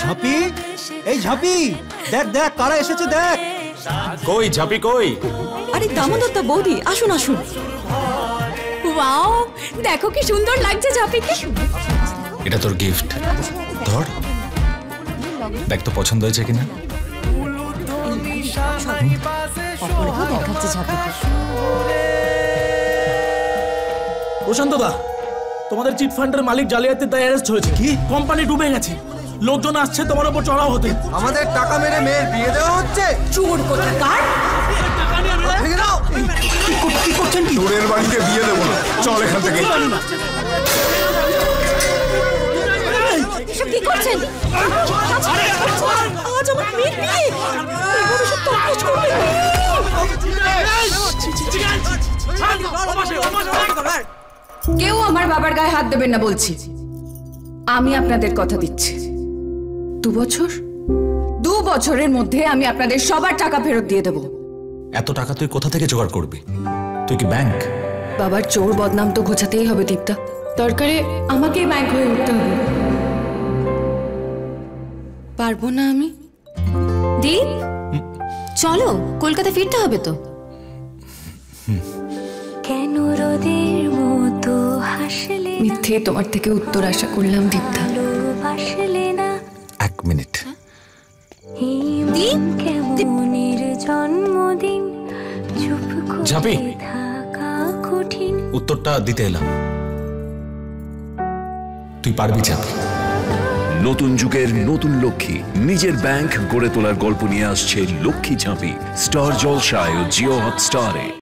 ঝাঁপি, এই ঝাঁপি, দেখ দেখ কারা এসেছে দেখ। কই ঝাঁপি কই? আরে দামোদরদা বৌদি, আসুন আসুন। ওয়াও, দেখো কি সুন্দর লাগছে ঝাঁপিকে। এটা তোর গিফট, ধর দেখ তো পছন্দ হয়েছে কিনা। দেখাচ্ছে ঝাঁপিকে। প্রশান্ত দা, তোমাদের চিট ফান্ডের মালিক জালিয়াতির দায়ে অ্যারেস্ট হয়েছে। কি? কোম্পানি ডুবে গেছে, লোকজন আসছে তোমার উপর চড়াও হতে। আমাদের টাকা মেরে মেয়ের বিয়ে দেওয়া হচ্ছে। চোর কোথাকার! কি করছেন কি? চোরের বাড়িতে বিয়ে দেবো না, চল এখান থেকে। এসব কি করছেন? আজ আমার মেয়ের বিয়ে! এভাবে সব তর্ক করবেন না। কেউ আমার বাবার গায়ে হাত দেবেন না বলছি। আমি আপনাদের কথা দিচ্ছি, 2 বছরের মধ্যে আমি আপনাদের সবার টাকা ফেরত দিয়ে দেব। এত টাকা তুই কোথা থেকে জোগাড় করবি? তুই কি ব্যাংক? বাবার চোর বদনাম তো ঘোচাতেই হবে দীপ্তা, দরকারে আমাকেই ব্যাংক হয়ে উঠতে হবে। পারবো না আমি। দীপ, চলো কলকাতা ফিরতে হবে তো। কেন রোদের মতো হাসলে মিথ্যে তোমার থেকে উত্তর আশা করলাম দীপ্তা। ভালোবাসলে না। 1 মিনিট। দীপ, কেমনের জন্মদিন চুপ ঝাঁপি। করে থাকা কঠিন। উত্তরটা দিতে এলাম, তুই পারবি ঝাঁপি। নতুন যুগের নতুন লক্ষ্মী, নিজের ব্যাংক গড়ে তোলার গল্প নিয়ে আসছে লক্ষ্মী ঝাঁপি, স্টার জলসায় ও জিও হটস্টারে।